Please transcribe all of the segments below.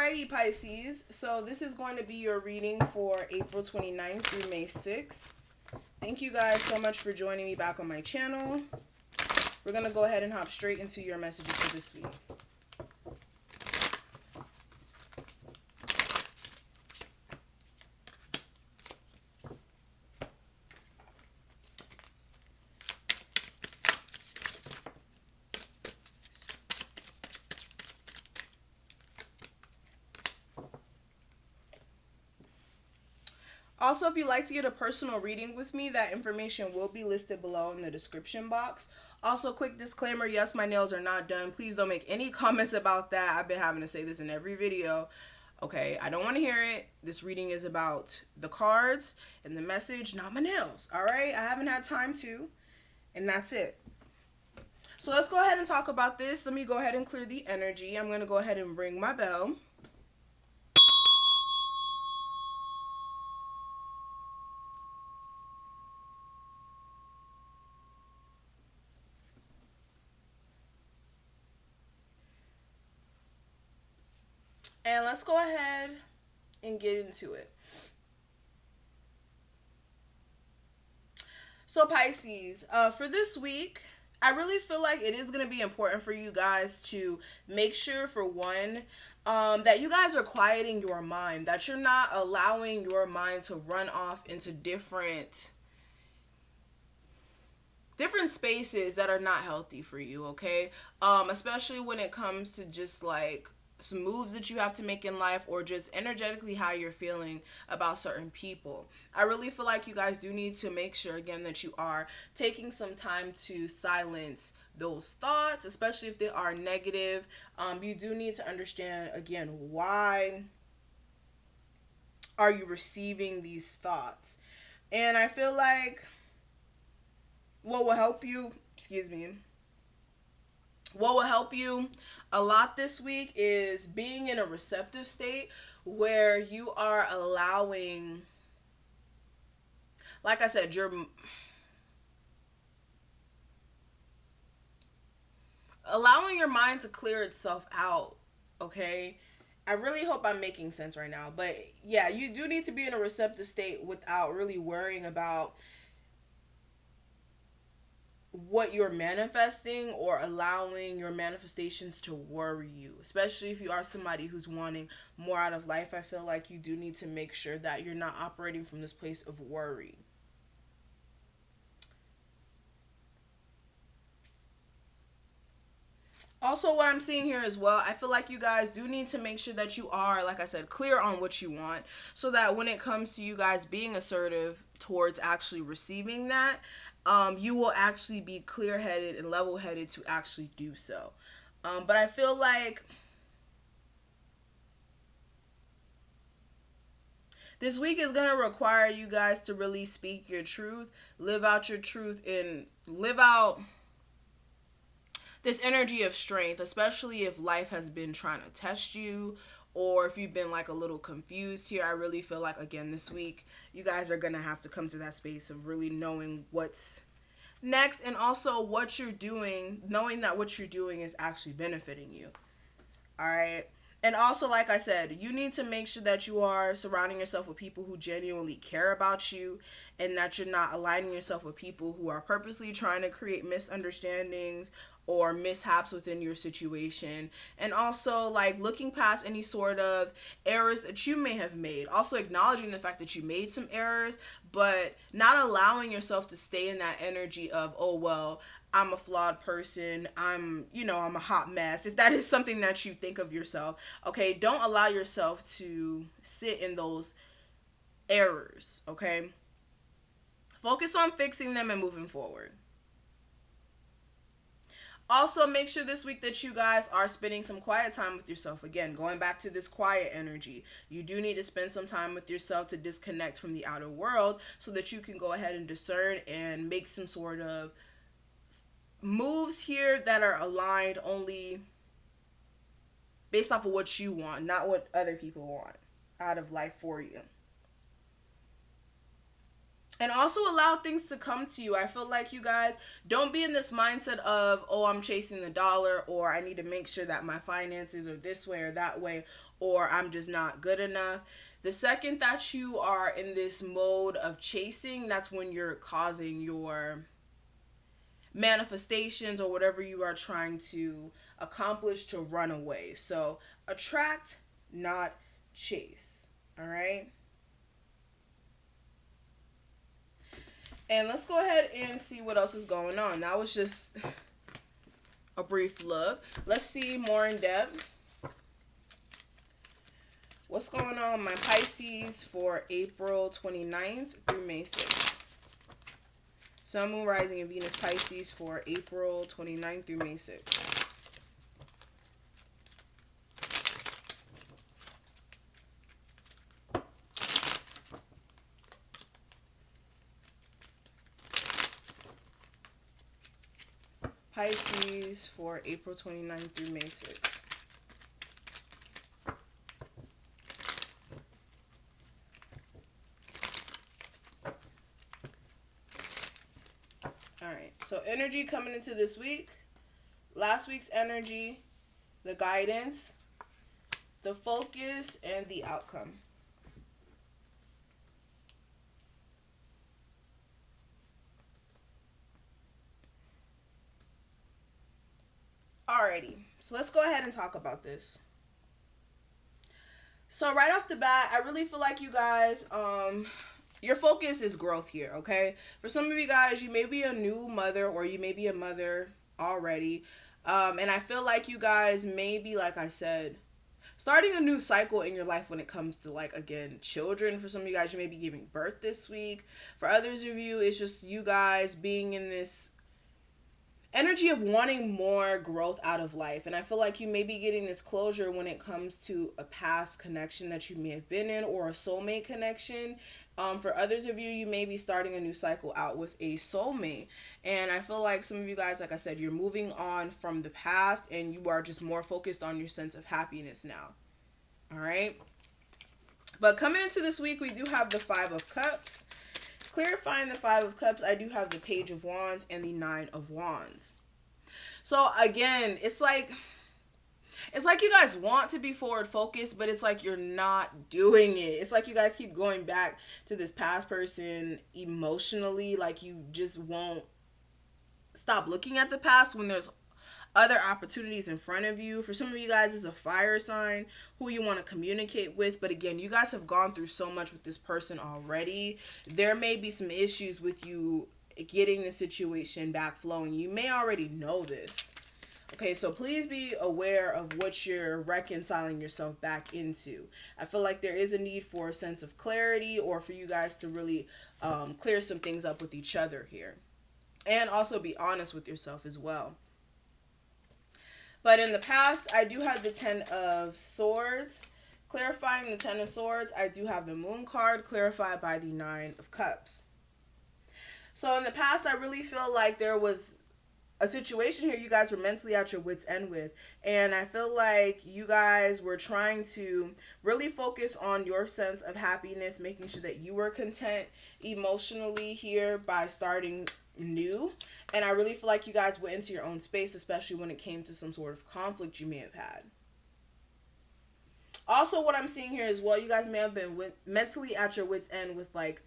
Alrighty, Pisces. So this is going to be your reading for April 29th through May 6th. Thank you guys so much for joining me back on my channel. We're going to go ahead and hop straight into your messages for this week. Also, if you'd like to get a personal reading with me, that information will be listed below in the description box. Also, quick disclaimer, yes, my nails are not done. Please don't make any comments about that. I've been having to say this in every video. Okay, I don't want to hear it. This reading is about the cards and the message, not my nails. All right, I haven't had time to, and that's it. So let's go ahead and talk about this. Let me go ahead and clear the energy. I'm going to go ahead and ring my bell. And let's go ahead and get into it. So Pisces, for this week, I really feel like it is going to be important for you guys to make sure, for one, that you guys are quieting your mind, that you're not allowing your mind to run off into different spaces that are not healthy for you, okay? Especially when it comes to just like some moves that you have to make in life, or just energetically how you're feeling about certain people. I really feel like you guys do need to make sure, again, that you are taking some time to silence those thoughts, especially if they are negative. You do need to understand, again, why are you receiving these thoughts? And I feel like what will help you, what will help you a lot this week is being in a receptive state where you are allowing, like I said, you're allowing your mind to clear itself out, okay? I really hope I'm making sense right now. But yeah, you do need to be in a receptive state without really worrying about what you're manifesting or allowing your manifestations to worry you, especially if you are somebody who's wanting more out of life. I feel like you do need to make sure that you're not operating from this place of worry. Also, what I'm seeing here as well, I feel like you guys do need to make sure that you are, like I said, clear on what you want, so that when it comes to you guys being assertive towards actually receiving that, you will actually be clear-headed and level-headed to actually do so. But I feel like this week is going to require you guys to really speak your truth, live out your truth, and live out this energy of strength, especially if life has been trying to test you, or if you've been like a little confused here. I really feel like, again, this week, you guys are going to have to come to that space of really knowing what's next, and also what you're doing, knowing that what you're doing is actually benefiting you. All right. And also, like I said, you need to make sure that you are surrounding yourself with people who genuinely care about you, and that you're not aligning yourself with people who are purposely trying to create misunderstandings or mishaps within your situation. And also, like, looking past any sort of errors that you may have made. Also acknowledging the fact that you made some errors, but not allowing yourself to stay in that energy of, oh, well, I'm a flawed person, I'm a hot mess. If that is something that you think of yourself, okay, don't allow yourself to sit in those errors, okay? Focus on fixing them and moving forward. Also, make sure this week that you guys are spending some quiet time with yourself. Again, going back to this quiet energy, you do need to spend some time with yourself to disconnect from the outer world, so that you can go ahead and discern and make some sort of moves here that are aligned only based off of what you want, not what other people want out of life for you. And also allow things to come to you. I feel like you guys don't be in this mindset of, oh, I'm chasing the dollar, or I need to make sure that my finances are this way or that way, or I'm just not good enough. The second that you are in this mode of chasing, that's when you're causing your manifestations or whatever you are trying to accomplish to run away. So attract, not chase. All right. And let's go ahead and see what else is going on. That was just a brief look. Let's see more in depth. What's going on, my Pisces, for April 29th through May 6th? Sun, Moon, Rising, and Venus Pisces for April 29th through May 6th. Pisces for April 29th through May 6th. Alright, so energy coming into this week. Last week's energy, the guidance, the focus, and the outcome. Alrighty, so let's go ahead and talk about this. So right off the bat, I really feel like you guys, your focus is growth here, okay? For some of you guys, you may be a new mother or you may be a mother already. And I feel like you guys may be, like I said, starting a new cycle in your life when it comes to, like, again, children. For some of you guys, you may be giving birth this week. For others of you, it's just you guys being in this energy of wanting more growth out of life. And I feel like you may be getting this closure when it comes to a past connection that you may have been in, or a soulmate connection. For others of you, you may be starting a new cycle out with a soulmate. And I feel like some of you guys, like I said, you're moving on from the past and you are just more focused on your sense of happiness now. All right. But coming into this week, we do have the Five of Cups. Clarifying the Five of Cups, I do have the Page of Wands and the Nine of Wands. So again, it's like you guys want to be forward focused, but it's like you're not doing it. It's like you guys keep going back to this past person emotionally, like you just won't stop looking at the past when there's other opportunities in front of you. For some of you guys, it's a fire sign who you want to communicate with. But again, you guys have gone through so much with this person already. There may be some issues with you getting the situation back flowing. You may already know this. Okay, so please be aware of what you're reconciling yourself back into. I feel like there is a need for a sense of clarity, or for you guys to really clear some things up with each other here. And also be honest with yourself as well. But in the past, I do have the Ten of Swords. Clarifying the Ten of Swords, I do have the Moon card clarified by the Nine of Cups. So in the past, I really feel like there was a situation here you guys were mentally at your wit's end with. And I feel like you guys were trying to really focus on your sense of happiness, making sure that you were content emotionally here by starting new. And I really feel like you guys went into your own space, especially when it came to some sort of conflict you may have had. Also, what I'm seeing here as well, you guys may have been mentally at your wit's end with like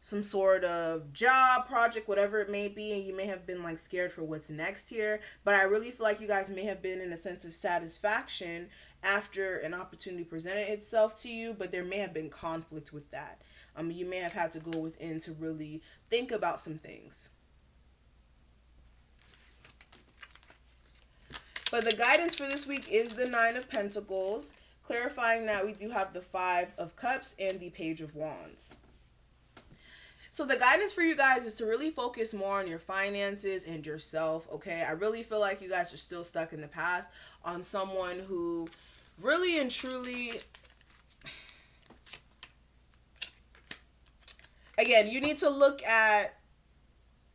some sort of job, project, whatever it may be, and you may have been like scared for what's next here. But I really feel like you guys may have been in a sense of satisfaction after an opportunity presented itself to you, but there may have been conflict with that. You may have had to go within to really think about some things. But the guidance for this week is the Nine of Pentacles, clarifying that we do have the Five of Cups and the Page of Wands. So the guidance for you guys is to really focus more on your finances and yourself, okay? I really feel like you guys are still stuck in the past on someone who really and truly, again, you need to look at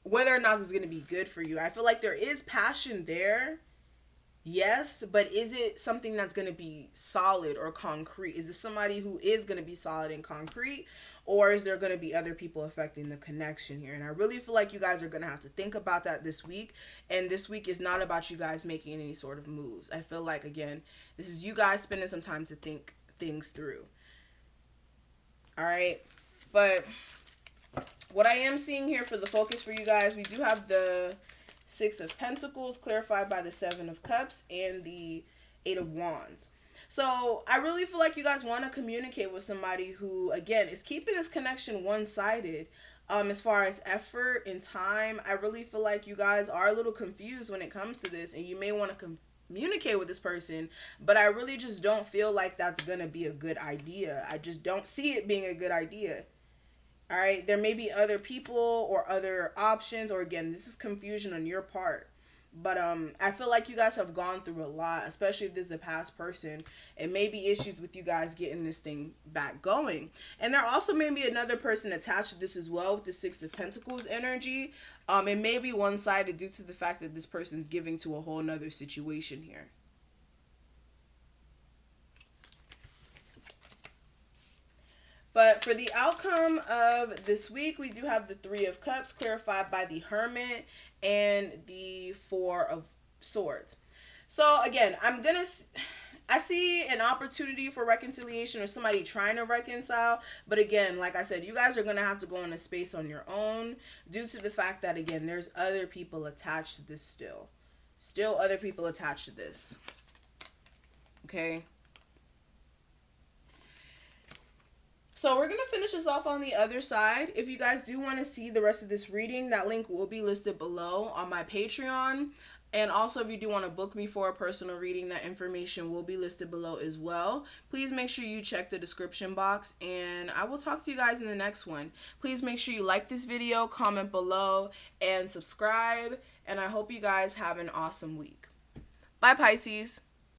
whether or not this is going to be good for you. I feel like there is passion there. Yes, but is it something that's going to be solid or concrete? Is this somebody who is going to be solid and concrete? Or is there going to be other people affecting the connection here? And I really feel like you guys are going to have to think about that this week. And this week is not about you guys making any sort of moves. I feel like, again, this is you guys spending some time to think things through. All right. But what I am seeing here for the focus for you guys, we do have the Six of Pentacles clarified by the Seven of Cups and the Eight of Wands. So I really feel like you guys want to communicate with somebody who, again, is keeping this connection one-sided. As far as effort and time, I really feel like you guys are a little confused when it comes to this, and you may want to communicate with this person, but I really just don't feel like that's gonna be a good idea. I just don't see it being a good idea. All right, there may be other people or other options, or again, this is confusion on your part. But I feel like you guys have gone through a lot, especially if this is a past person. It may be issues with you guys getting this thing back going. And there also may be another person attached to this as well with the Six of Pentacles energy. It may be one-sided due to the fact that this person's giving to a whole nother situation here. But for the outcome of this week, we do have the Three of Cups clarified by the Hermit and the Four of Swords. So again, I see an opportunity for reconciliation or somebody trying to reconcile. But again, like I said, you guys are going to have to go in a space on your own due to the fact that, again, there's other people attached to this still. Still other people attached to this. Okay. So we're going to finish this off on the other side. If you guys do want to see the rest of this reading, that link will be listed below on my Patreon. And also, if you do want to book me for a personal reading, that information will be listed below as well. Please make sure you check the description box, and I will talk to you guys in the next one. Please make sure you like this video, comment below, and subscribe. And I hope you guys have an awesome week. Bye, Pisces.